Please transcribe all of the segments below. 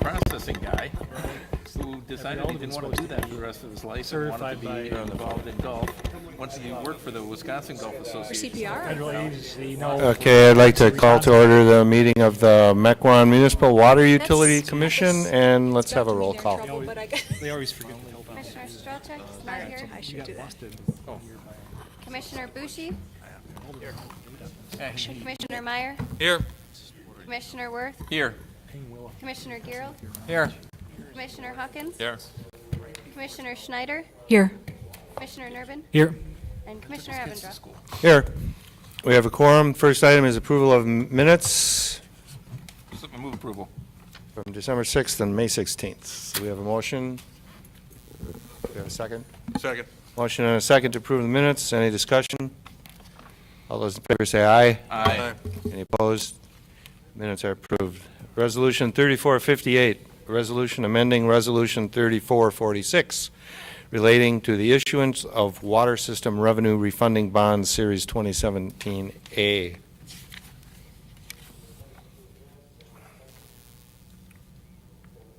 processing guy who decided he didn't want to do that for the rest of his life and wanted to be involved in golf. Once he worked for the Wisconsin Golf Association. CPR? Federal agency, no. Okay, I'd like to call to order the meeting of the Mequon Municipal Water Utility That's- Commission, and let's have a roll call. They always forget to help out. Commissioner Strelchuk is not here. I should do that. Commissioner Bushi. Commissioner Meyer. Here. Commissioner Worth. Here. Commissioner Giroux. Here. Commissioner Hawkins. Here. Commissioner Schneider. Here. Commissioner Nervin. Here. And Commissioner Avendra. Here, we have a quorum. First item is approval of minutes Move approval. from December 6th and May 16th. Do we have a motion? Do we have a second? Second. Motion and a second to approve the minutes. Any discussion? All those in favor say aye. Aye. Any opposed? Minutes are approved. Resolution 3458, a resolution amending Resolution 3446, relating to the issuance of Water System Revenue Refunding Bonds, Series 2017A.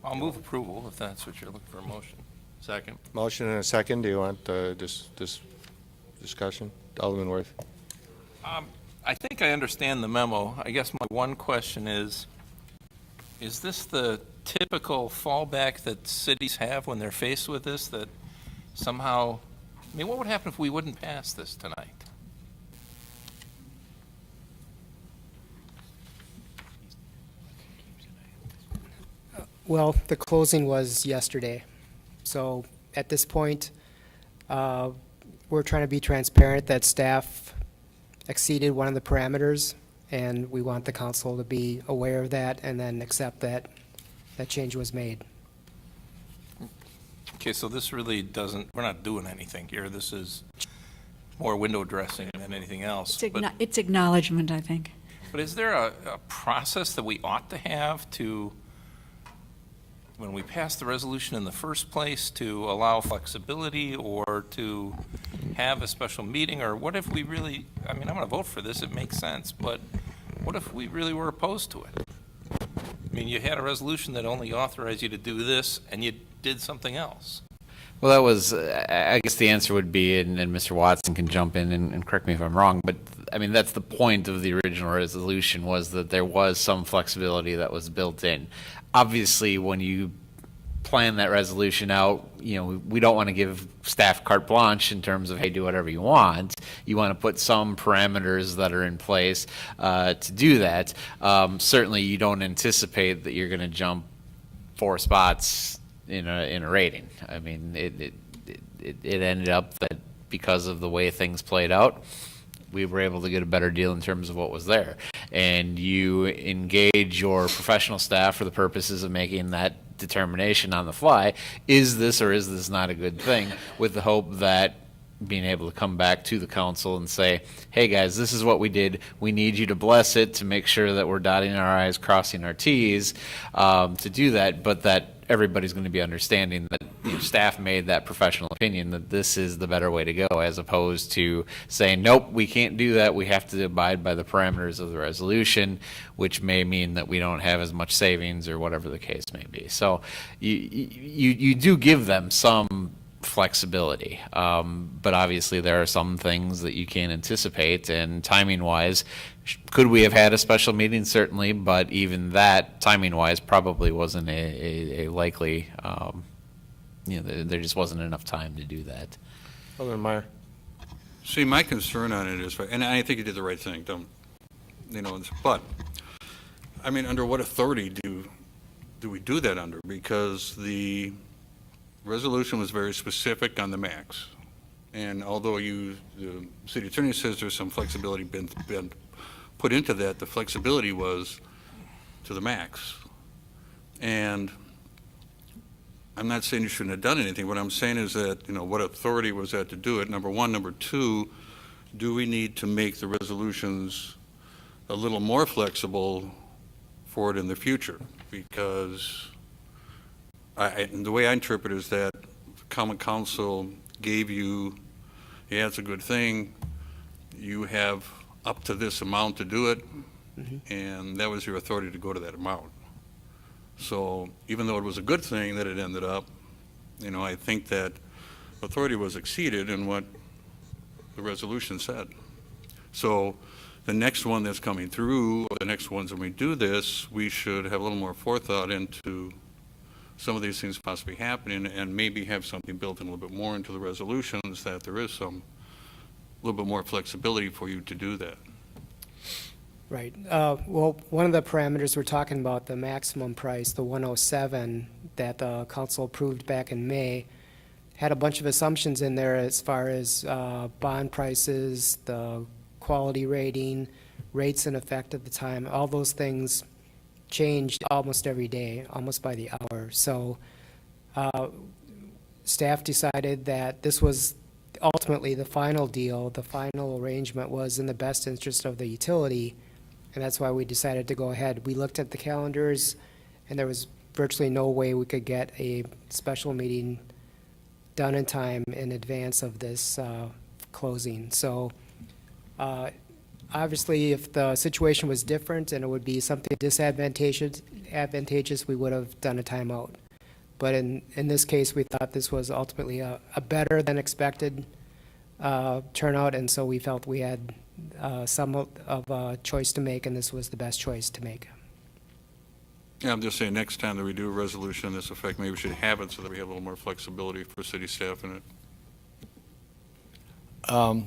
I'll move approval if that's what you're looking for a motion. Second. Motion and a second. Do you want this discussion? Alderman Worth. I think I understand the memo. I guess my one question is this the typical fallback that cities have when they're faced with this, that somehow, I mean, what would happen if we wouldn't pass this tonight? Well, the closing was yesterday. So at this point, we're trying to be transparent that staff exceeded one of the parameters, and we want the council to be aware of that and then accept that that change was made. Okay, so this really doesn't, we're not doing anything here. This is more window dressing than anything else. It's acknowledgement, I think. But is there a process that we ought to have to, when we pass the resolution in the first place, to allow flexibility or to have a special meeting? Or what if we really, I mean, I'm going to vote for this, it makes sense, but what if we really were opposed to it? I mean, you had a resolution that only authorized you to do this, and you did something else. Well, that was, I guess the answer would be, and Mr. Watson can jump in and correct me if I'm wrong, but I mean, that's the point of the original resolution, was that there was some flexibility that was built in. Obviously, when you plan that resolution out, you know, we don't want to give staff carte blanche in terms of, hey, do whatever you want. You want to put some parameters that are in place to do that. Certainly, you don't anticipate that you're going to jump 4 spots in a rating. I mean, it ended up that because of the way things played out, we were able to get a better deal in terms of what was there. And you engage your professional staff for the purposes of making that determination on the fly. Is this or is this not a good thing? With the hope that being able to come back to the council and say, hey guys, this is what we did. We need you to bless it to make sure that we're dotting our I's, crossing our T's to do that, but that everybody's going to be understanding that staff made that professional opinion that this is the better way to go, as opposed to saying, nope, we can't do that. We have to abide by the parameters of the resolution, which may mean that we don't have as much savings or whatever the case may be. So you do give them some flexibility, but obviously there are some things that you can't anticipate, and timing-wise, could we have had a special meeting? Certainly, but even that, timing-wise, probably wasn't a likely, you know, there just wasn't enough time to do that. Alderman Meyer. See, my concern on it is, and I think you did the right thing, don't, you know, but, I mean, under what authority do we do that under? Because the resolution was very specific on the max. And although the city attorney says there's some flexibility been put into that, the flexibility was to the max. And I'm not saying you shouldn't have done anything. What I'm saying is that, you know, what authority was that to do it? Number one. Number two, do we need to make the resolutions a little more flexible for it in the future? Because and the way I interpret it is that the Common Council gave you, yeah, it's a good thing, you have up to this amount to do it, and that was your authority to go to that amount. So even though it was a good thing that it ended up, I think that authority was exceeded in what the resolution said. So the next one that's coming through, or the next ones when we do this, we should have a little more forethought into some of these things possibly happening, and maybe have something built in a little bit more into the resolutions, that there is some, a little bit more flexibility for you to do that. Right. Well, one of the parameters we're talking about, the maximum price, the 107 that the council approved back in May, had a bunch of assumptions in there as far as bond prices, the quality rating, rates in effect at the time. All those things changed almost every day, almost by the hour. So staff decided that this was ultimately the final deal, the final arrangement was in the best interest of the utility, and that's why we decided to go ahead. We looked at the calendars, and there was virtually no way we could get a special meeting done in time in advance of this closing. So obviously, if the situation was different and it would be something advantageous, we would have done a timeout. But in this case, we thought this was ultimately a better than expected turnout, and so we felt we had some of a choice to make, and this was the best choice to make. Yeah, I'm just saying, next time that we do a resolution in this effect, maybe we should have it so that we have a little more flexibility for city staff in it.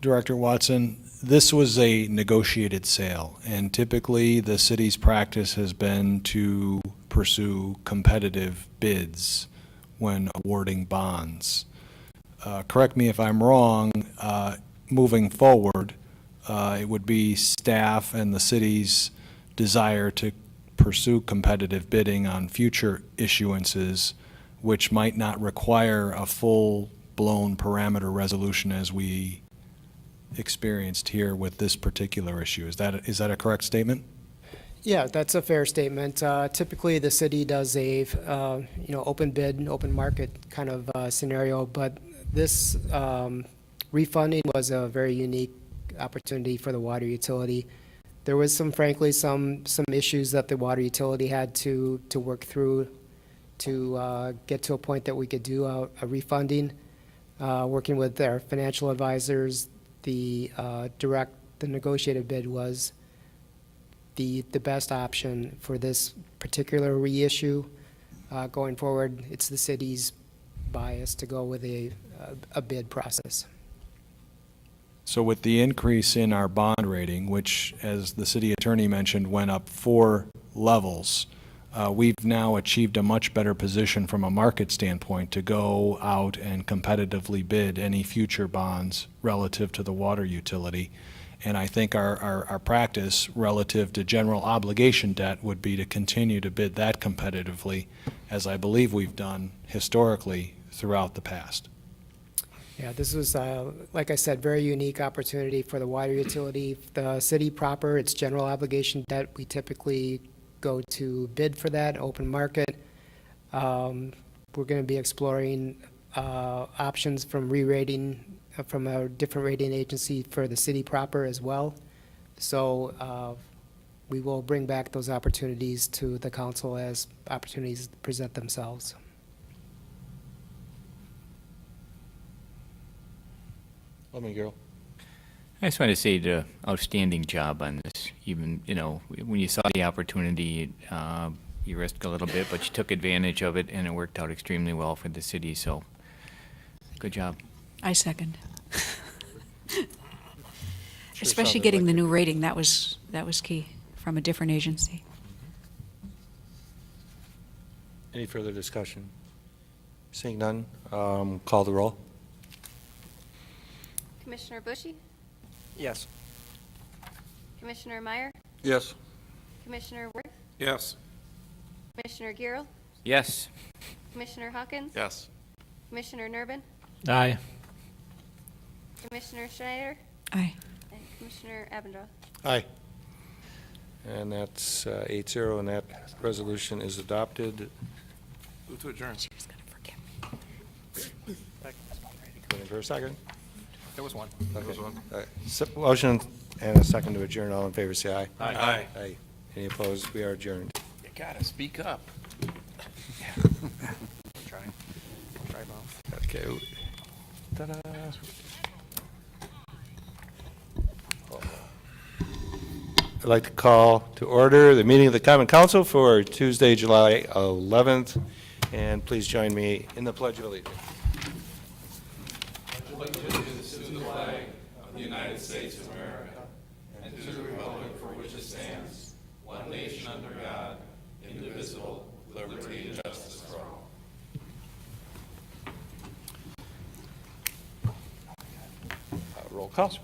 Director Watson, this was a negotiated sale, and typically the city's practice has been to pursue competitive bids when awarding bonds. Correct me if I'm wrong, moving forward, it would be staff and the city's desire to pursue competitive bidding on future issuances, which might not require a full-blown parameter resolution as we experienced here with this particular issue. Is that a correct statement? Yeah, that's a fair statement. Typically, the city does a, open bid, open market kind of scenario, but this refunding was a very unique opportunity for the water utility. There was frankly, some issues that the water utility had to work through to get to a point that we could do a refunding. Working with their financial advisors, the negotiated bid was the best option for this particular reissue. Going forward, it's the city's bias to go with a bid process. So with the increase in our bond rating, which, as the city attorney mentioned, went up 4 levels, we've now achieved a much better position from a market standpoint to go out and competitively bid any future bonds relative to the water utility. And I think our practice relative to general obligation debt would be to continue to bid that competitively, as I believe we've done historically throughout the past. Yeah, this was, like I said, very unique opportunity for the water utility. The city proper, it's general obligation debt. We typically go to bid for that, open market. We're going to be exploring options from re-rating from a different rating agency for the city proper as well. So we will bring back those opportunities to the council as opportunities present themselves. Girl. I just want to say the outstanding job on this. Even, when you saw the opportunity, you risked a little bit, but you took advantage of it, and it worked out extremely well for the city, so good job. I second. Especially sounded getting like the it. new rating, that was key from a different agency. Any further discussion? Seeing none, call the roll. Commissioner Bushy? Yes. Commissioner Meyer? Yes. Commissioner Worth? Yes. Commissioner Gill? Yes. Commissioner Hawkins? Yes. Commissioner Nervin? Aye. Commissioner Schneider? Aye. And Commissioner Abendroth? Aye. And that's 8-0, and that resolution is adopted. Move to adjourn. She was going to forget me. Waiting for a second. There was one. Okay. All right. Motion and a second to adjourn. All in favor, say aye. Aye. Aye. Any opposed? We are adjourned. gotta speak up. Okay. Ta-da. I'd like to call to order the meeting of the Common Council for Tuesday, July 11th, and please join me in the Pledge of Allegiance. Roll call.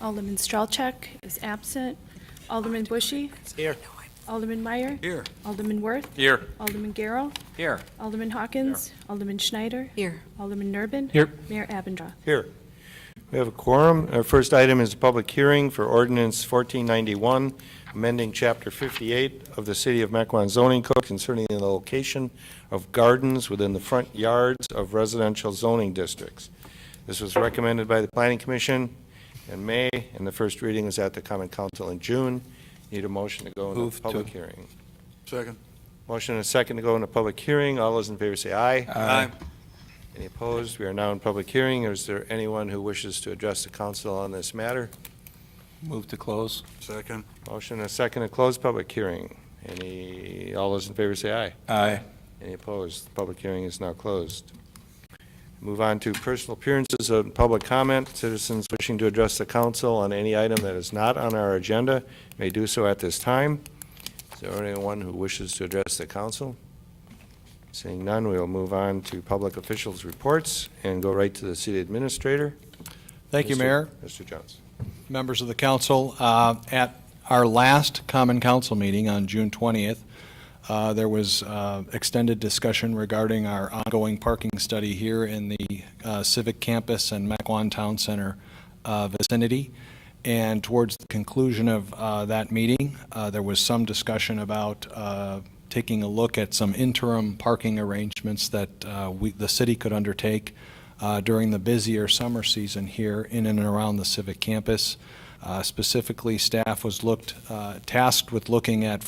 Alderman Strelchak is absent. Alderman Bushy. Here. Alderman Meyer. Here. Alderman Worth. Here. Alderman Garrow. Here. Alderman Hawkins. Alderman Schneider. Here. Alderman Nurbin. Here. Mayor Abendroth. Here. We have a quorum. Our first item is a public hearing for ordinance 1491, amending Chapter 58 of the City of Mequon zoning code concerning the location of gardens within the front yards of residential zoning districts. This was recommended by the Planning Commission in May, and the first reading was at the Common Council in June. Need a motion to go into Move public to. hearing. Second. Motion and a second to go into public hearing. All those in favor say aye. Aye. Any opposed? We are now in public hearing. Is there anyone who wishes to address the council on this matter? Move to close. Second. Motion and a second to close public hearing. All those in favor say aye. Aye. Any opposed? The public hearing is now closed. Move on to personal appearances of public comment. Citizens wishing to address the council on any item that is not on our agenda may do so at this time. Is there anyone who wishes to address the council? Seeing none, we will move on to public officials' reports and go right to the city administrator. Thank you, Mayor. Mr. Jones. Members of the council, at our last common council meeting on June 20th, there was extended discussion regarding our ongoing parking study here in the Civic Campus and Mequon Town Center vicinity. And towards the conclusion of that meeting, there was some discussion about taking a look at some interim parking arrangements that the city could undertake during the busier summer season here in and around the Civic Campus. Specifically, staff was tasked with looking at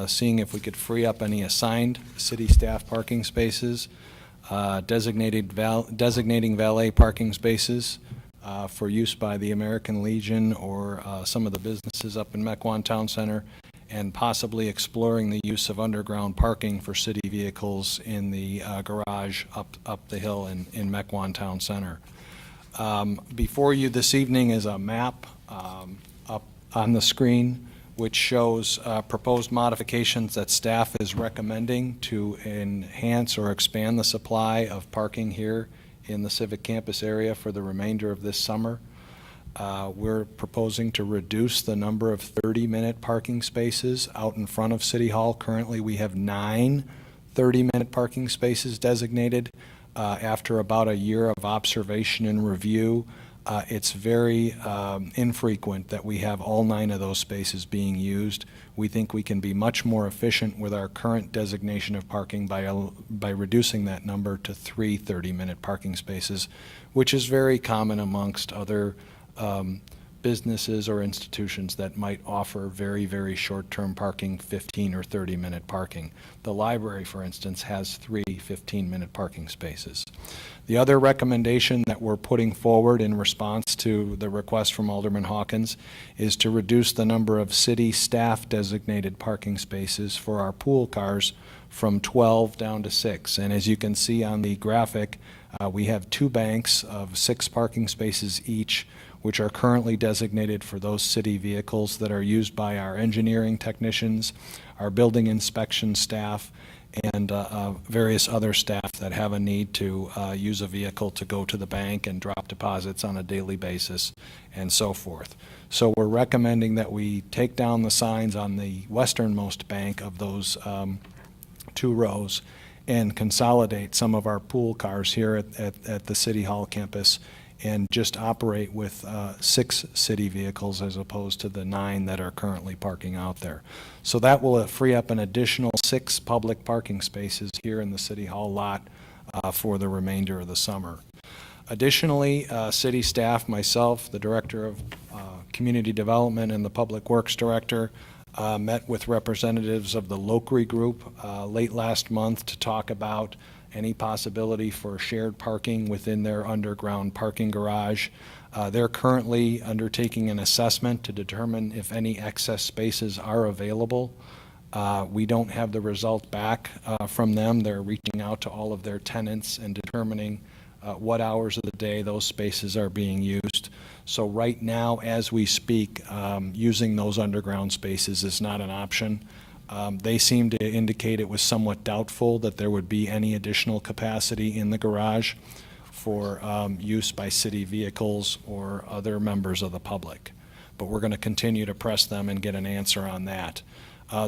seeing if we could free up any assigned city staff parking spaces, designating valet parking spaces for use by the American Legion or some of the businesses up in Mequon Town Center, and possibly exploring the use of underground parking for city vehicles in the garage up the hill in Mequon Town Center. Before you this evening is a map up on the screen which shows proposed modifications that staff is recommending to enhance or expand the supply of parking here in the Civic Campus area for the remainder of this summer. We're proposing to reduce the number of 30-minute parking spaces out in front of City Hall. Currently, we have 9 30-minute parking spaces designated. After about a year of observation and review, it's very infrequent that we have all 9 of those spaces being used. We think we can be much more efficient with our current designation of parking by reducing that number to 3 30-minute parking spaces, which is very common amongst other businesses or institutions that might offer very, very short-term parking, 15 or 30-minute parking. The library, for instance, has 3 15-minute parking spaces. The other recommendation that we're putting forward in response to the request from Alderman Hawkins is to reduce the number of city staff designated parking spaces for our pool cars from 12 down to 6. And as you can see on the graphic, we have 2 banks of 6 parking spaces each, which are currently designated for those city vehicles that are used by our engineering technicians, our building inspection staff, and various other staff that have a need to use a vehicle to go to the bank and drop deposits on a daily basis and so forth. So we're recommending that we take down the signs on the westernmost bank of those 2 rows and consolidate some of our pool cars here at the City Hall campus and just operate with 6 city vehicles as opposed to the 9 that are currently parking out there. So that will free up an additional 6 public parking spaces here in the City Hall lot for the remainder of the summer. Additionally, city staff, myself, the Director of Community Development, and the Public Works Director met with representatives of the Lockery Group late last month to talk about any possibility for shared parking within their underground parking garage. They're currently undertaking an assessment to determine if any excess spaces are available. We don't have the result back from them. They're reaching out to all of their tenants and determining what hours of the day those spaces are being used. So right now, as we speak, using those underground spaces is not an option. They seem to indicate it was somewhat doubtful that there would be any additional capacity in the garage for use by city vehicles or other members of the public. But we're going to continue to press them and get an answer on that.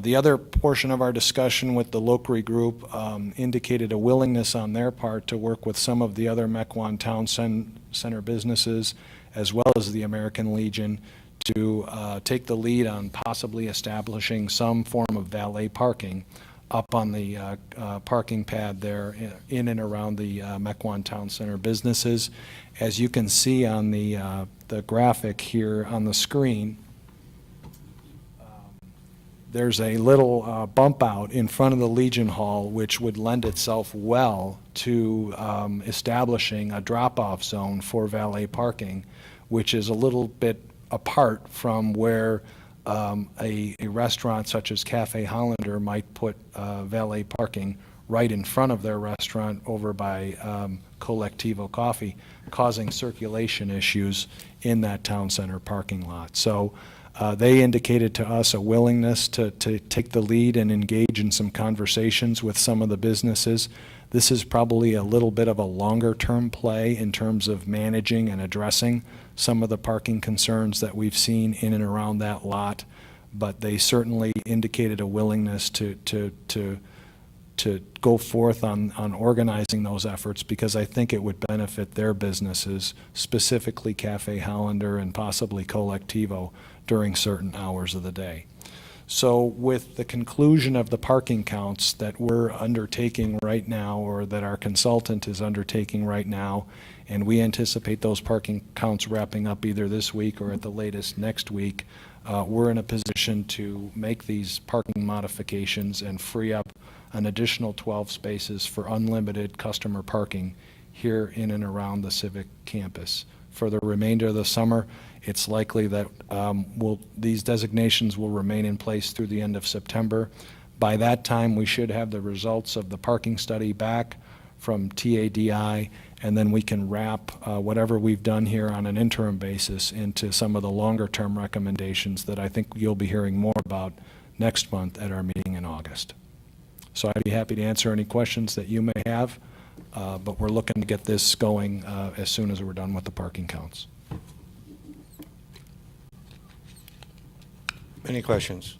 The other portion of our discussion with the Lockery Group indicated a willingness on their part to work with some of the other Mequon Town Center businesses, as well as the American Legion, to take the lead on possibly establishing some form of valet parking up on the parking pad there in and around the Mequon Town Center businesses. As you can see on the graphic here on the screen, there's a little bump out in front of the Legion Hall, which would lend itself well to establishing a drop-off zone for valet parking, which is a little bit apart from where a restaurant such as Cafe Hollander might put valet parking right in front of their restaurant over by Colectivo Coffee, causing circulation issues in that town center parking lot. So they indicated to us a willingness to take the lead and engage in some conversations with some of the businesses. This is probably a little bit of a longer-term play in terms of managing and addressing some of the parking concerns that we've seen in and around that lot, but they certainly indicated a willingness to go forth on organizing those efforts, because I think it would benefit their businesses, specifically Cafe Hollander and possibly Colectivo, during certain hours of the day. So with the conclusion of the parking counts that we're undertaking right now, or that our consultant is undertaking right now, and we anticipate those parking counts wrapping up either this week or at the latest next week, we're in a position to make these parking modifications and free up an additional 12 spaces for unlimited customer parking here in and around the Civic campus. For the remainder of the summer, it's likely that these designations will remain in place through the end of September. By that time, we should have the results of the parking study back from TADI, and then we can wrap whatever we've done here on an interim basis into some of the longer-term recommendations that I think you'll be hearing more about next month at our meeting in August. So I'd be happy to answer any questions that you may have, but we're looking to get this going as soon as we're done with the parking counts. Any questions?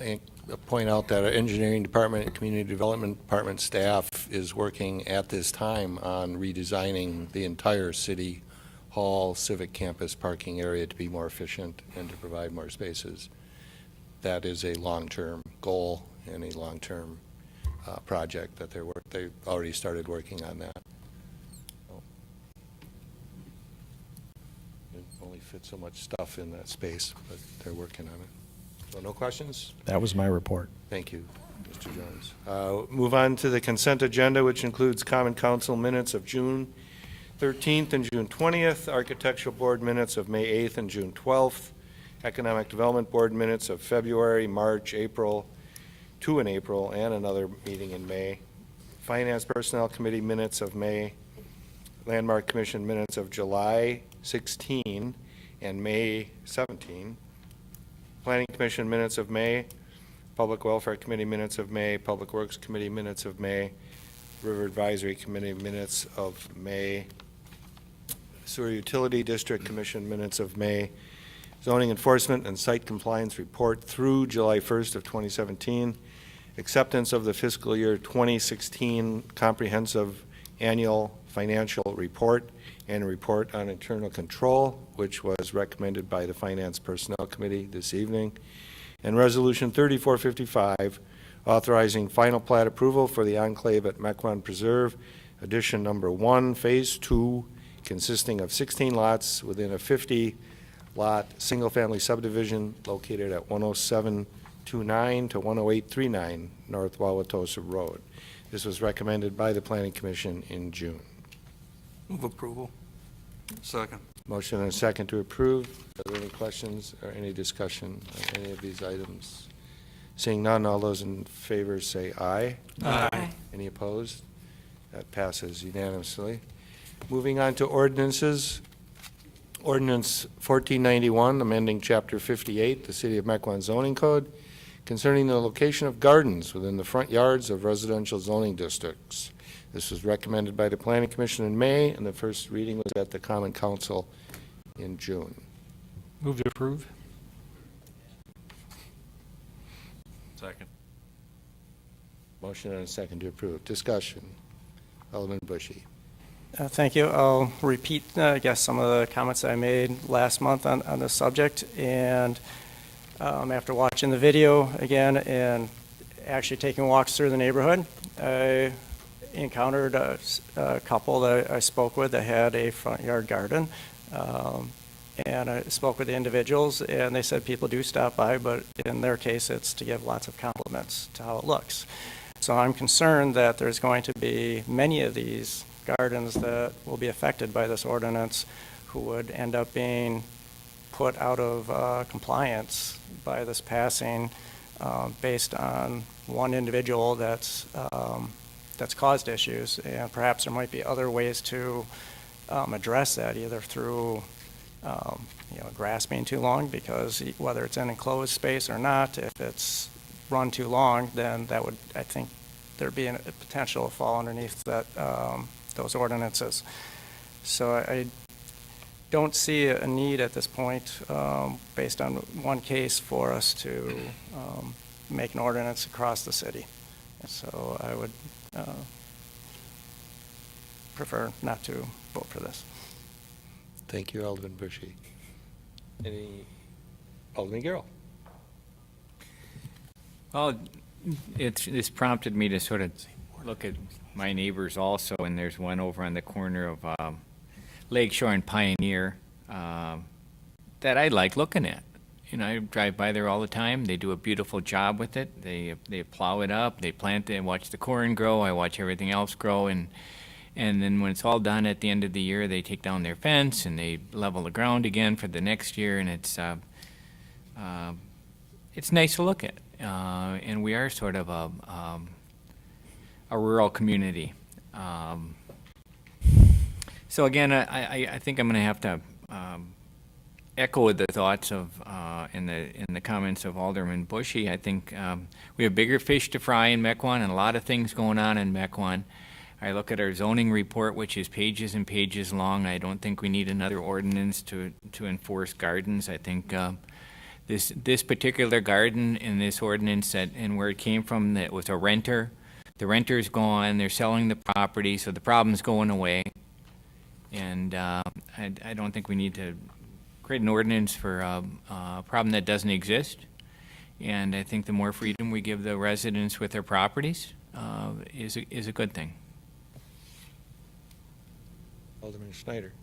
I point out that our engineering department and community development department staff is working at this time on redesigning the entire city hall civic campus parking area to be more efficient and to provide more spaces. That is a long-term goal and a long-term project that they've already started working on that. Only fit so much stuff in that space, but they're working on it. So no questions? That was my report. Thank you, Mr. Jones. Move on to the consent agenda, which includes Common Council minutes of June 13th and June 20th, Architectural Board minutes of May 8th and June 12th, Economic Development Board minutes of February, March, April, 2 in April, and another meeting in May, Finance Personnel Committee minutes of May, Landmark Commission minutes of July 16 and May 17, Planning Commission minutes of May, Public Welfare Committee minutes of May, Public Works Committee minutes of May, River Advisory Committee minutes of May, Sewer Utility District Commission minutes of May, Zoning Enforcement and Site Compliance Report through July 1st of 2017, acceptance of the fiscal year 2016 Comprehensive Annual Financial Report, and a report on internal control, which was recommended by the Finance Personnel Committee this evening, and Resolution 3455, authorizing final plat approval for the enclave at Mequon Preserve, Edition Number 1, Phase 2, consisting of 16 lots within a 50 lot, single-family subdivision located at 10729 to 10839 North Wauwatosa Road. This was recommended by the Planning Commission in June. Move approval. Second. Motion and a second to approve. Are there any questions or any discussion on any of these items? Seeing none, all those in favor say aye. Aye. Any opposed? That passes unanimously. Moving on to ordinances. Ordinance 1491, amending Chapter 58, the City of Mequon zoning code, concerning the location of gardens within the front yards of residential zoning districts. This was recommended by the Planning Commission in May, and the first reading was at the Common Council in June. Move to approve. Second. Motion and a second to approve. Discussion. Alderman Bushy. Thank you. I'll repeat, I guess, some of the comments I made last month on this subject. And after watching the video again and actually taking walks through the neighborhood, I encountered a couple that I spoke with that had a front yard garden. And I spoke with the individuals, and they said people do stop by, but in their case, it's to give lots of compliments to how it looks. So I'm concerned that there's going to be many of these gardens that will be affected by this ordinance who would end up being put out of compliance by this passing based on one individual that's caused issues. And perhaps there might be other ways to address that, either through grass being too long, because whether it's an enclosed space or not, if it's run too long, then that would, I think, there'd be a potential to fall underneath that those ordinances. So I don't see a need at this point, based on one case, for us to make an ordinance across the city. So I would prefer not to vote for this. Thank you, Alderman Bushy. Any, Alderman Garrell? Well, this prompted me to sort of look at my neighbors also, and there's one over on the corner of Lakeshore and Pioneer that I like looking at. You know, I drive by there all the time. They do a beautiful job with it. They plow it up, they plant it, watch the corn grow. I watch everything else grow, and then when it's all done at the end of the year, they take down their fence and they level the ground again for the next year, and it's nice to look at. And we are sort of a rural community. So again, I think I'm going to have to echo the thoughts of in the comments of Alderman Bushy. I think we have bigger fish to fry in Mequon, and a lot of things going on in Mequon. I look at our zoning report, which is pages and pages long. I don't think we need another ordinance to enforce gardens. I think this particular garden in this ordinance and where it came from, that was a renter. The renter's gone. They're selling the property, so the problem's going away. And I don't think we need to create an ordinance for a problem that doesn't exist. And I think the more freedom we give the residents with their properties is a good thing. Alderman Schneider.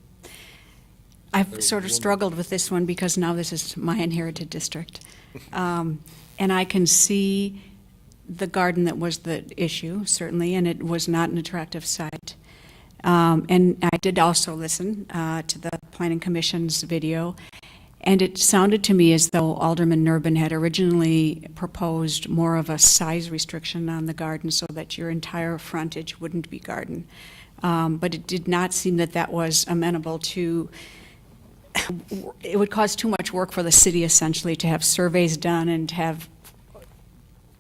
I've sort of struggled with this one because now this is my inherited district. And I can see the garden that was the issue, certainly, and it was not an attractive site. And I did also listen to the Planning Commission's video, and it sounded to me as though Alderman Nurbin had originally proposed more of a size restriction on the garden so that your entire frontage wouldn't be garden. But it did not seem that that was amenable to, it would cause too much work for the city essentially to have surveys done and to have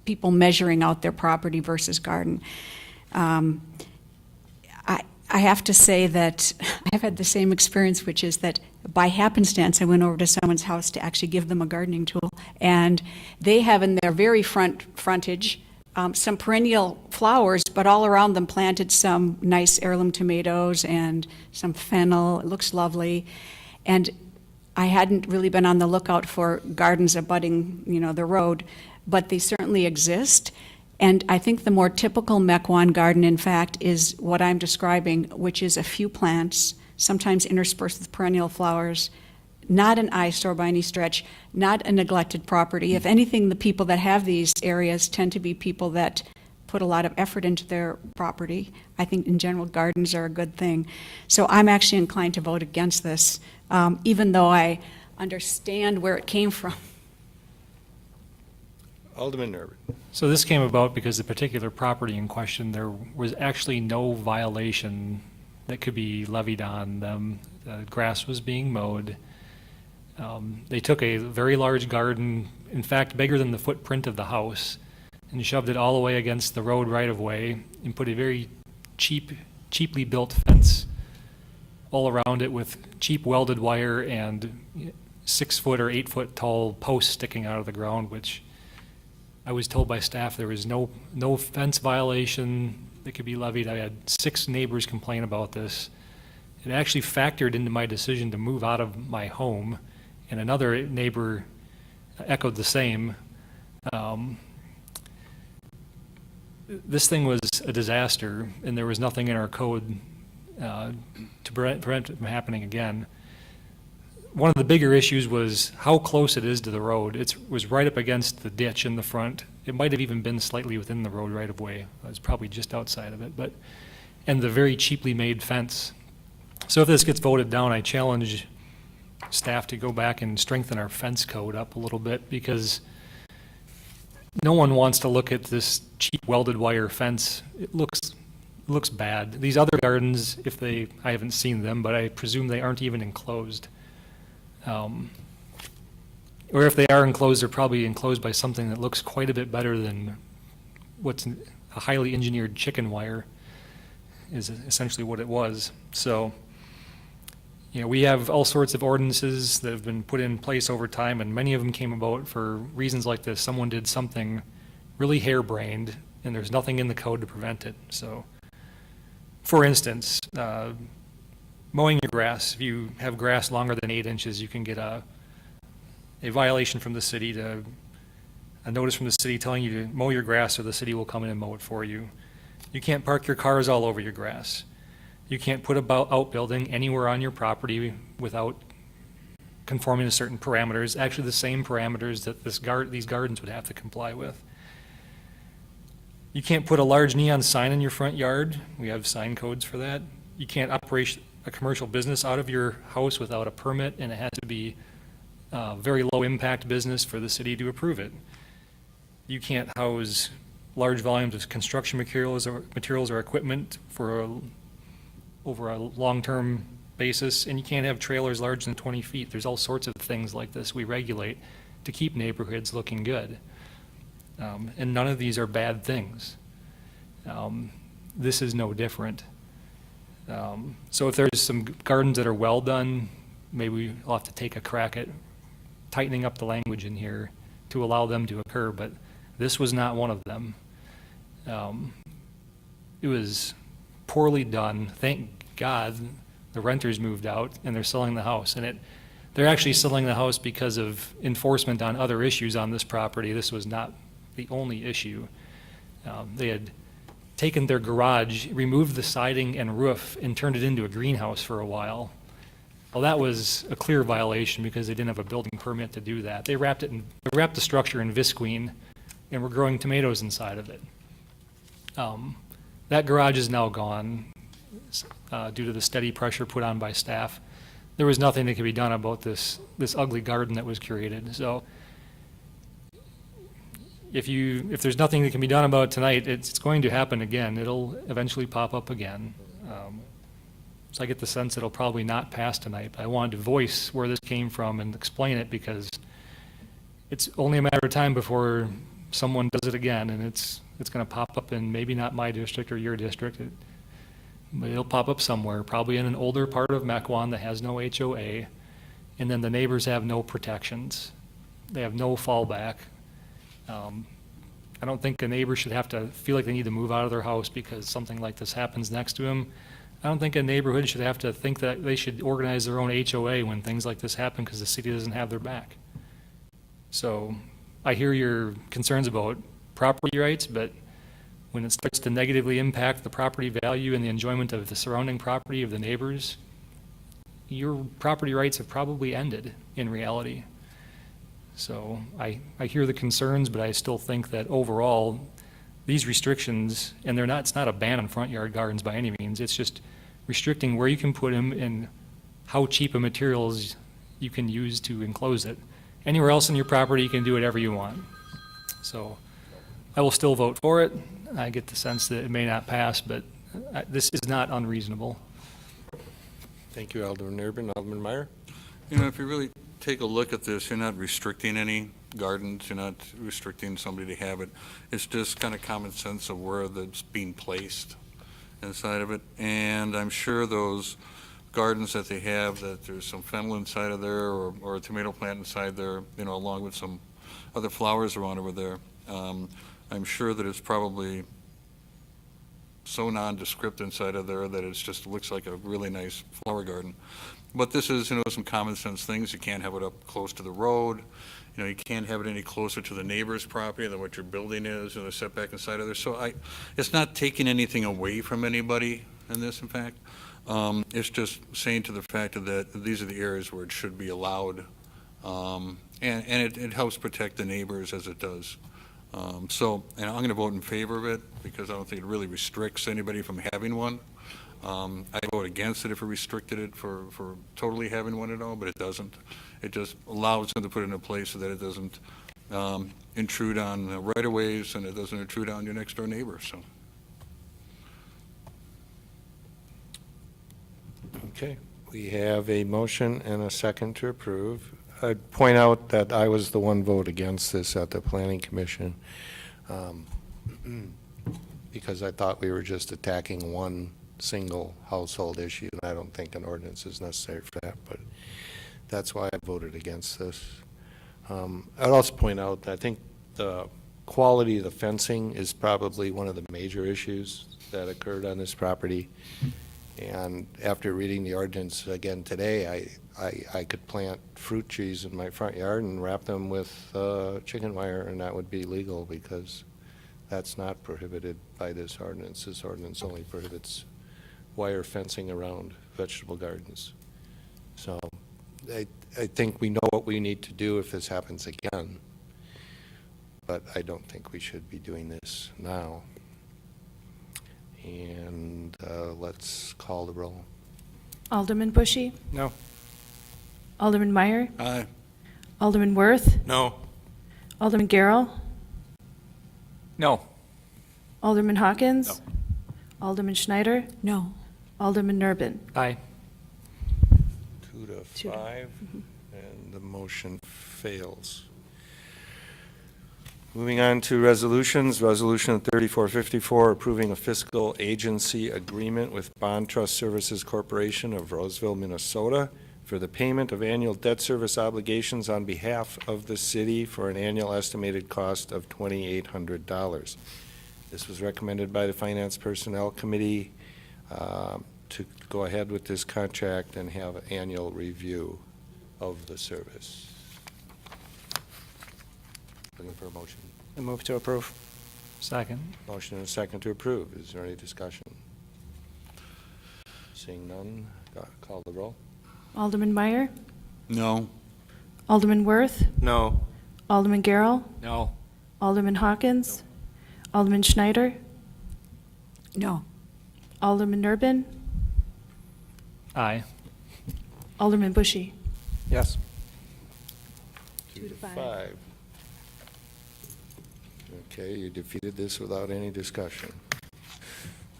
people measuring out their property versus garden. I have to say that I've had the same experience, which is that by happenstance I went over to someone's house to actually give them a gardening tool, and they have in their very frontage some perennial flowers, but all around them planted some nice heirloom tomatoes and some fennel. It looks lovely. And I hadn't really been on the lookout for gardens abutting, the road, but they certainly exist. And I think the more typical Mequon garden, in fact, is what I'm describing, which is a few plants, sometimes interspersed with perennial flowers, not an eyesore by any stretch, not a neglected property. If anything, the people that have these areas tend to be people that put a lot of effort into their property. I think in general, gardens are a good thing. So I'm actually inclined to vote against this, even though I understand where it came from. Alderman Nervin. So this came about because the particular property in question, there was actually no violation that could be levied on them. The grass was being mowed. They took a very large garden, in fact, bigger than the footprint of the house, and shoved it all the way against the road right-of-way and put a very cheaply built fence all around it with cheap welded wire and 6-foot or 8-foot tall posts sticking out of the ground, which I was told by staff there was no fence violation that could be levied. I had 6 neighbors complain about this. It actually factored into my decision to move out of my home, and another neighbor echoed the same. This thing was a disaster, and there was nothing in our code to prevent it from happening again. One of the bigger issues was how close it is to the road. It was right up against the ditch in the front. It might have even been slightly within the road right of way. It was probably just outside of it, and the very cheaply made fence. So if this gets voted down, I challenge staff to go back and strengthen our fence code up a little bit, because no one wants to look at this cheap welded wire fence. It looks bad. These other gardens, I haven't seen them, but I presume they aren't even enclosed. Or if they are enclosed, they're probably enclosed by something that looks quite a bit better than what's a highly engineered chicken wire, is essentially what it was. So, we have all sorts of ordinances that have been put in place over time, and many of them came about for reasons like this. Someone did something really harebrained, and there's nothing in the code to prevent it. So, for instance, mowing your grass. If you have grass longer than 8 inches, you can get a violation from the city, a notice from the city telling you to mow your grass, or the city will come in and mow it for you. You can't park your cars all over your grass. You can't put an outbuilding anywhere on your property without conforming to certain parameters, actually the same parameters that these gardens would have to comply with. You can't put a large neon sign in your front yard. We have sign codes for that. You can't operate a commercial business out of your house without a permit, and it has to be a very low impact business for the city to approve it. You can't house large volumes of construction materials or equipment over a long-term basis, and you can't have trailers larger than 20 feet. There's all sorts of things like this we regulate to keep neighborhoods looking good. And none of these are bad things. This is no different. So if there's some gardens that are well done, maybe we'll have to take a crack at tightening up the language in here to allow them to occur, but this was not one of them. It was poorly done. Thank God the renters moved out and they're selling the house. And they're actually selling the house because of enforcement on other issues on this property. This was not the only issue. They had taken their garage, removed the siding and roof, and turned it into a greenhouse for a while. Well, that was a clear violation because they didn't have a building permit to do that. They wrapped the structure in visqueen and were growing tomatoes inside of it. That garage is now gone due to the steady pressure put on by staff. There was nothing that could be done about this ugly garden that was created. So if there's nothing that can be done about it tonight, it's going to happen again. It'll eventually pop up again. So I get the sense it'll probably not pass tonight, but I wanted to voice where this came from and explain it, because it's only a matter of time before someone does it again, and it's going to pop up in maybe not my district or your district, but it'll pop up somewhere, probably in an older part of Mequon that has no HOA, and then the neighbors have no protections. They have no fallback. I don't think a neighbor should have to feel like they need to move out of their house because something like this happens next to them. I don't think a neighborhood should have to think that they should organize their own HOA when things like this happen because the city doesn't have their back. So I hear your concerns about property rights, but when it starts to negatively impact the property value and the enjoyment of the surrounding property of the neighbors, your property rights have probably ended in reality. So I hear the concerns, but I still think that overall, these restrictions, and it's not a ban on front yard gardens by any means, it's just restricting where you can put them and how cheap a materials you can use to enclose it. Anywhere else on your property, you can do whatever you want. So I will still vote for it. I get the sense that it may not pass, but this is not unreasonable. Thank you, Alderman Urban. Alderman Meyer? You know, if you really take a look at this, you're not restricting any gardens, you're not restricting somebody to have it. It's just kind of common sense of where that's being placed inside of it. And I'm sure those gardens that they have, that there's some fennel inside of there, or a tomato plant inside there, you know, along with some other flowers around over there. I'm sure that it's probably so nondescript inside of there that it's just looks like a really nice flower garden. But this is, you know, some common sense things. You can't have it up close to the road. You know, you can't have it any closer to the neighbor's property than what your building is, and the setback inside of there. So it's not taking anything away from anybody in this, in fact. It's just saying to the fact that these are the areas where it should be allowed. And it helps protect the neighbors as it does. And I'm going to vote in favor of it because I don't think it really restricts anybody from having one. I vote against it if it restricted it for totally having one at all, but it doesn't. It just allows them to put it in a place so that it doesn't intrude on the right-of-ways and it doesn't intrude on your next-door neighbor, so. Okay, we have a motion and a second to approve. I'd point out that I was the one vote against this at the Planning Commission because I thought we were just attacking one single household issue. I don't think an ordinance is necessary for that, but that's why I voted against this. I'd also point out that I think the quality of the fencing is probably one of the major issues that occurred on this property. And after reading the ordinance again today, I could plant fruit trees in my front yard and wrap them with chicken wire, and that would be legal because that's not prohibited by this ordinance. This ordinance only prohibits wire fencing around vegetable gardens. So I think we know what we need to do if this happens again, but I don't think we should be doing this now. And let's call the roll. Alderman Bushy? No. Alderman Meyer? Aye. Alderman Worth? No. Alderman Garrell? No. Alderman Hawkins? Alderman Schneider? No. Alderman Nurbin? Aye. 2 to 2 to 5, and the motion fails. Moving on to resolutions, Resolution 3454, approving a fiscal agency agreement with Bond Trust Services Corporation of Roseville, Minnesota, for the payment of annual debt service obligations on behalf of the city for an annual estimated cost of $2,800. This was recommended by the Finance Personnel Committee to go ahead with this contract and have an annual review of the service. Looking for a motion. I move to approve. Second. Motion and a second to approve. Is there any discussion? Seeing none, call the roll. Alderman Meyer? No. Alderman Worth? No. Alderman Garrell? No. Alderman Hawkins? Alderman Schneider? No. Alderman Nurbin? Aye. Alderman Bushy? Yes. 2 to 5. 5. Okay, you defeated this without any discussion.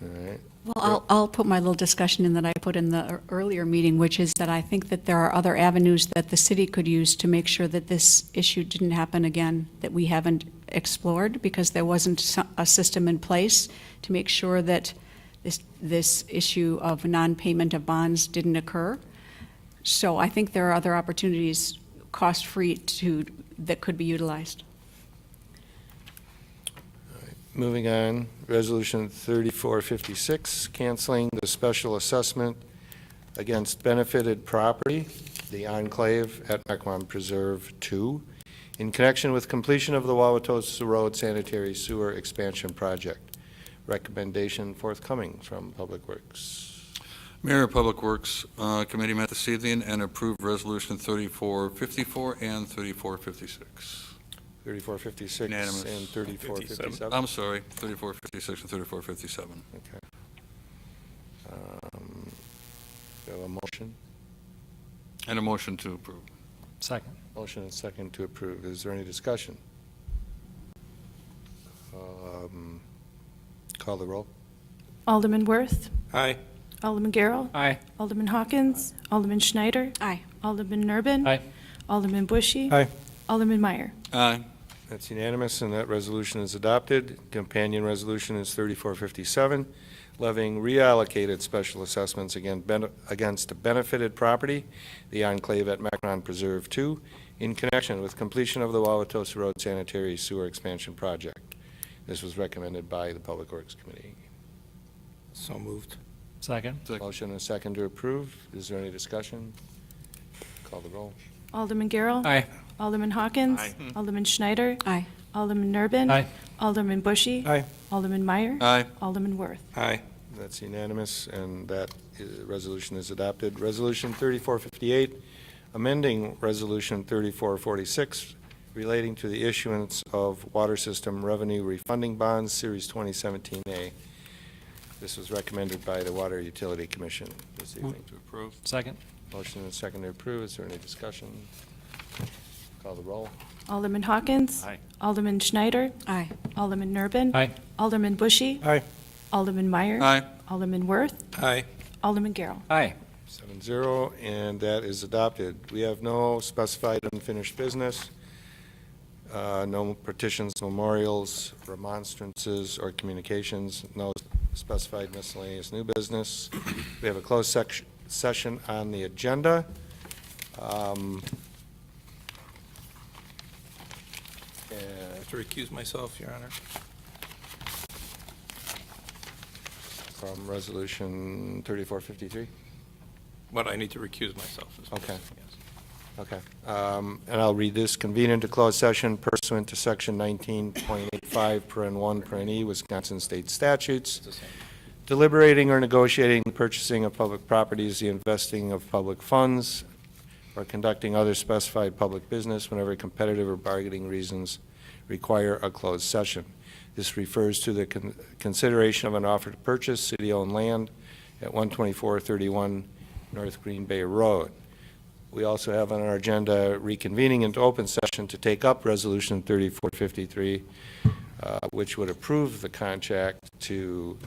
All right. Well, I'll put my little discussion in that I put in the earlier meeting, which is that I think that there are other avenues that the city could use to make sure that this issue didn't happen again, that we haven't explored, because there wasn't a system in place to make sure that this issue of non-payment of bonds didn't occur. So I think there are other opportunities, cost-free, that could be utilized. Moving on, Resolution 3456, canceling the special assessment against benefited property, the enclave at Mequon Preserve 2, in connection with completion of the Wauwatosa Road Sanitary Sewer Expansion Project. Recommendation forthcoming from Public Works. Mayor Public Works Committee met this evening and approved Resolution 3454 and 3456. 3456 Unanimous. and 3457. I'm sorry, 3456 and 3457. Okay. Do I have a motion? And a motion to approve. Second. Motion and second to approve. Is there any discussion? Call the roll. Alderman Worth, Aye. Alderman Garrell, Aye. Alderman Hawkins, Alderman Schneider, Aye. Alderman Nurbin. Aye. Alderman Bushy. Aye. Alderman Meyer. Aye. That's unanimous, and that resolution is adopted. Companion resolution is 3457, levying reallocated special assessments against benefited property, the enclave at Mequon Preserve 2, in connection with completion of the Wauwatosa Road Sanitary Sewer Expansion Project. This was recommended by the Public Works Committee. So moved. Second. Motion and second to approve. Is there any discussion? Call the roll. Alderman Garrell. Aye. Alderman Hawkins. Aye. Alderman Schneider. Aye. Alderman Nurbin. Aye. Alderman Bushy. Aye. Alderman Meyer. Aye. Alderman Worth. Aye. That's unanimous, and that resolution is adopted. Resolution 3458, amending Resolution 3446, relating to the issuance of Water System Revenue Refunding Bonds, Series 2017A. This was recommended by the Water Utility Commission this evening. To approve. Second. Motion and second to approve. Is there any discussion? Call the roll. Alderman Hawkins. Aye. Alderman Schneider. Aye. Alderman Nurbin. Aye. Alderman Bushy. Aye. Alderman Meyer. Aye. Alderman Worth. Aye. Alderman Garrell. Aye. 7-0, and that is adopted. We have no specified unfinished business, no petitions, memorials, remonstrances, or communications, no specified miscellaneous new business. We have a closed session on the agenda. I have to recuse myself, Your Honor. From Resolution 3453. But I need to recuse myself as well. Okay. Yes. Okay. And I'll read this. Convene into closed session pursuant to Section 19.85, paren 1, paren E, Wisconsin State Statutes, It's the same. deliberating or negotiating the purchasing of public properties, the investing of public funds, or conducting other specified public business whenever competitive or bargaining reasons require a closed session. This refers to the consideration of an offer to purchase city-owned land at 12431 North Green Bay Road. We also have on our agenda reconvening into open session to take up Resolution 3453, which would approve the contract to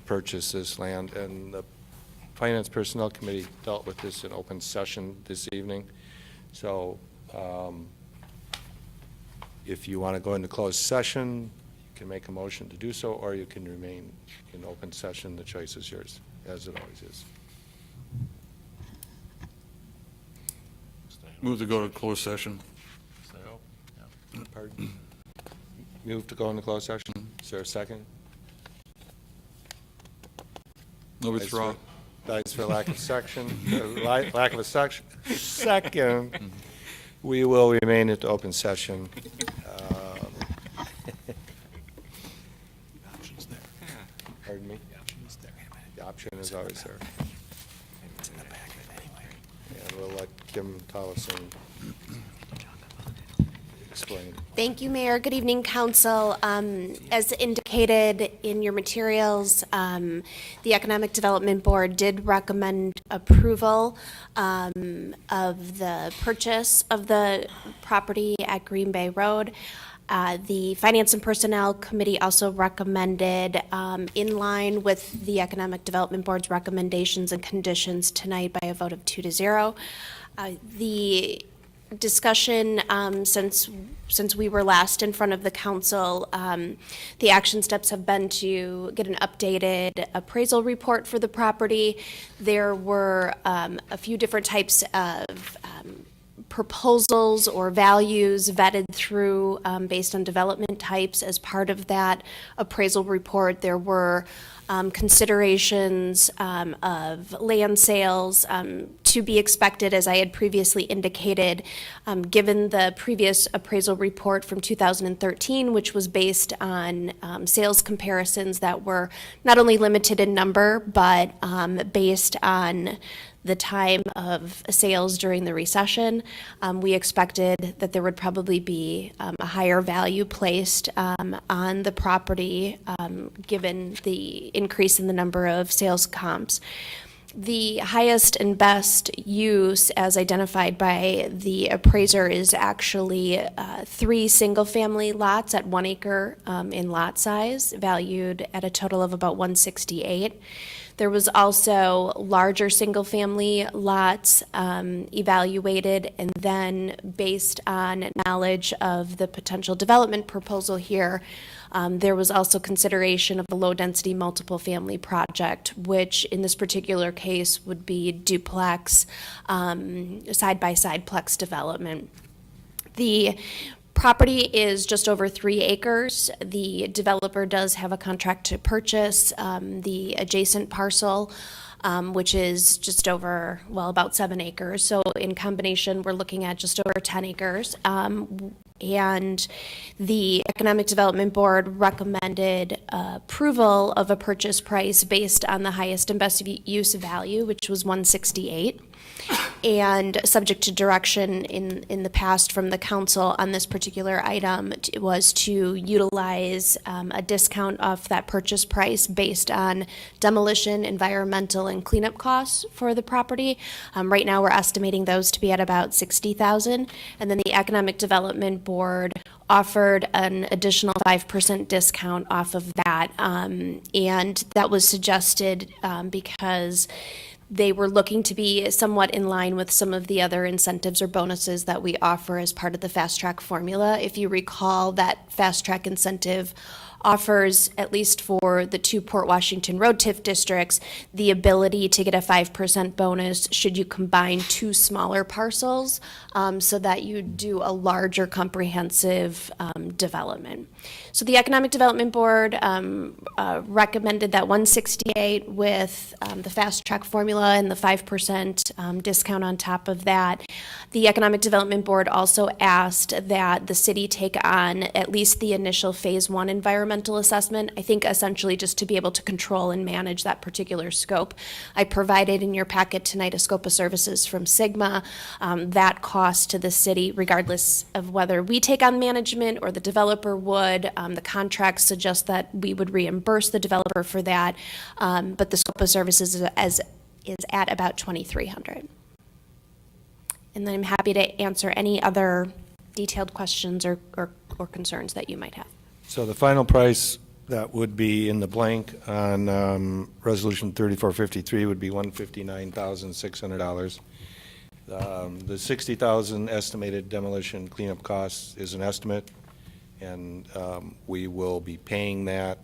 purchase this land. And the Finance Personnel Committee dealt with this in open session this evening. So if you want to go into closed session, you can make a motion to do so, or you can remain in open session. The choice is yours, as it always is. Move to go to closed session. Pardon? Move to go into closed session. Is there a second? No withdrawal. Dies for lack of lack of a section. Second, we will remain at open session. Pardon me? The option is always there. And we'll let Kim Tollison explain. Thank you, Mayor. Good evening, Council. As indicated in your materials, the Economic Development Board did recommend approval of the purchase of the property at Green Bay Road. The Finance and Personnel Committee also recommended, in line with the Economic Development Board's recommendations and conditions tonight by a vote of 2-0. The discussion, since we were last in front of the council, the action steps have been to get an updated appraisal report for the property. There were a few different types of proposals or values vetted through based on development types. As part of that appraisal report, there were considerations of land sales to be expected, as I had previously indicated, given the previous appraisal report from 2013, which was based on sales comparisons that were not only limited in number, but based on the time of sales during the recession. We expected that there would probably be a higher value placed on the property given the increase in the number of sales comps. The highest and best use, as identified by the appraiser, is actually 3 single-family lots at 1 acre in lot size, valued at a total of about $168,000. There was also larger single-family lots evaluated, and then based on knowledge of the potential development proposal here, there was also consideration of a low-density multiple-family project, which in this particular case would be duplex, side-by-side plex development. The property is just over 3 acres. The developer does have a contract to purchase the adjacent parcel, which is just over, well, about 7 acres. So in combination, we're looking at just over 10 acres. And the Economic Development Board recommended approval of a purchase price based on the highest and best use value, which was $168,000. And subject to direction in the past from the council on this particular item was to utilize a discount off that purchase price based on demolition, environmental, and cleanup costs for the property. Right now, we're estimating those to be at about $60,000. And then the Economic Development Board offered an additional 5% discount off of that. And that was suggested because they were looking to be somewhat in line with some of the other incentives or bonuses that we offer as part of the fast track formula. If you recall, that fast track incentive offers, at least for the 2 Port Washington Road TIF districts, the ability to get a 5% bonus should you combine 2 smaller parcels so that you do a larger comprehensive development. So the Economic Development Board recommended that $168,000 with the fast track formula and the 5% discount on top of that. The Economic Development Board also asked that the city take on at least the initial phase 1 environmental assessment, I think essentially just to be able to control and manage that particular scope. I provided in your packet tonight a scope of services from Sigma. That cost to the city, regardless of whether we take on management or the developer would, the contracts suggest that we would reimburse the developer for that, but the scope of services is at about $2,300. And then I'm happy to answer any other detailed questions or concerns that you might have. So the final price that would be in the blank on Resolution 3453 would be $159,600. The $60,000 estimated demolition cleanup costs is an estimate, and we will be paying that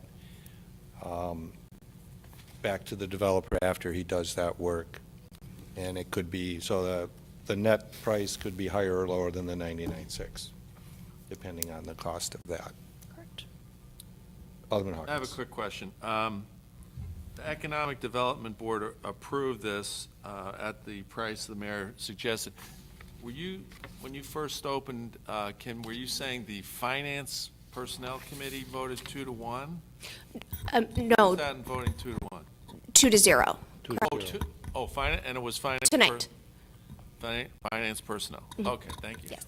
back to the developer after he does that work. And it could be, so the net price could be higher or lower than the $99,600, depending on the cost of that. Alderman Hawkins. I have a quick question. The Economic Development Board approved this at the price the mayor suggested. Were you, when you first opened, Kim, were you saying the Finance Personnel Committee voted 2-1? No, Was that in voting 2-1? 2-0. And it was finance. Tonight. Finance personnel. Okay, thank you. Yes.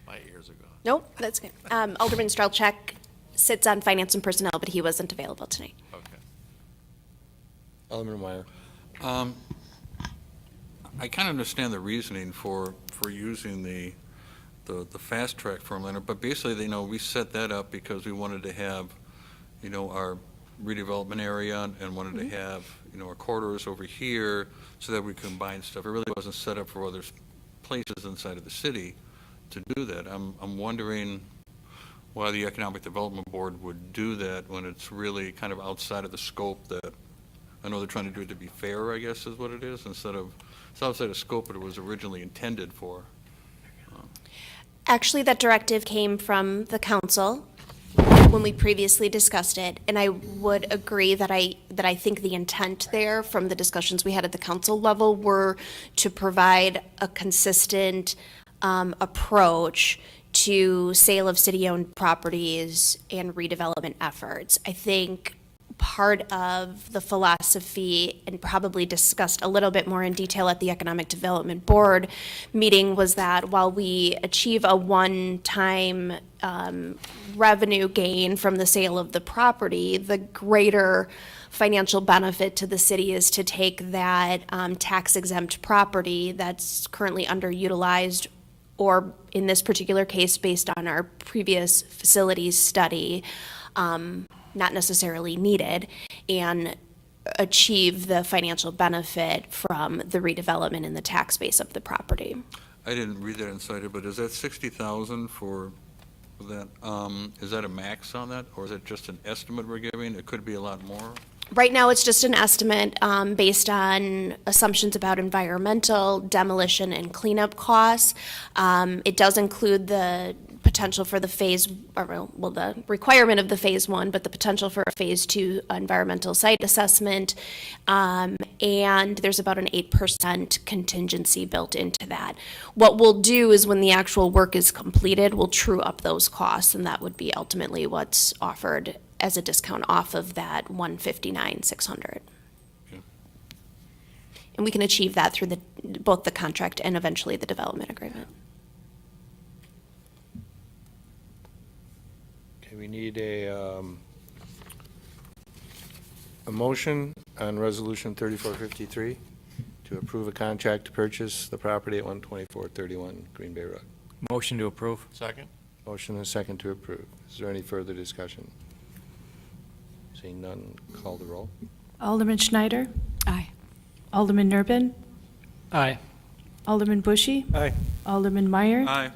My ears are gone. Nope, that's good. Alderman Strelchak sits on Finance and Personnel, but he wasn't available tonight. Okay. Alderman Meyer. I kind of understand the reasoning for using the fast track formula, but basically, we set that up because we wanted to have, our redevelopment area and wanted to have, our corridors over here so that we combine stuff. It really wasn't set up for other places inside of the city to do that. I'm wondering why the Economic Development Board would do that when it's really kind of outside of the scope that, I know they're trying to do it to be fair, I guess is what it is, it's outside of scope that it was originally intended for. Actually, that directive came from the council when we previously discussed it, and I would agree that I think the intent there from the discussions we had at the council level were to provide a consistent approach to sale of city-owned properties and redevelopment efforts. I think part of the philosophy, and probably discussed a little bit more in detail at the Economic Development Board meeting, was that while we achieve a one-time revenue gain from the sale of the property, the greater financial benefit to the city is to take that tax-exempt property that's currently underutilized, or in this particular case, based on our previous facilities study, not necessarily needed, and achieve the financial benefit from the redevelopment in the tax base of the property. I didn't read that inside it, but is that 60,000 for that, is that a max on that, or is it just an estimate we're giving? It could be a lot more. Right now, it's just an estimate based on assumptions about environmental, demolition, and cleanup costs. It does include the potential for the phase, or well, the requirement of the phase 1, but the potential for a phase 2 environmental site assessment. And there's about an 8% contingency built into that. What we'll do is when the actual work is completed, we'll true up those costs, and that would be ultimately what's offered as a discount off of that $159,600. Okay. And we can achieve that through both the contract and eventually the development agreement. Okay, we need a motion on Resolution 3453 to approve a contract to purchase the property at 12431 Green Bay Road. Motion to approve. Second? Motion and a second to approve. Is there any further discussion? Seeing none, call the roll. Alderman Schneider? Aye. Alderman Nurbin? Aye. Alderman Bushy? Aye. Alderman Meyer? Aye.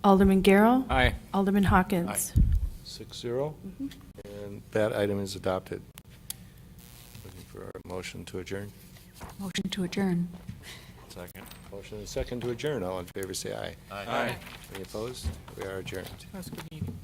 Alderman Garrow? Aye. Alderman Hawkins? 6-0, and that item is adopted. Looking for a motion to adjourn. Motion to adjourn. Second. Motion and a second to adjourn. All in favor, say aye. Aye. Any opposed? We are adjourned. That's good evening.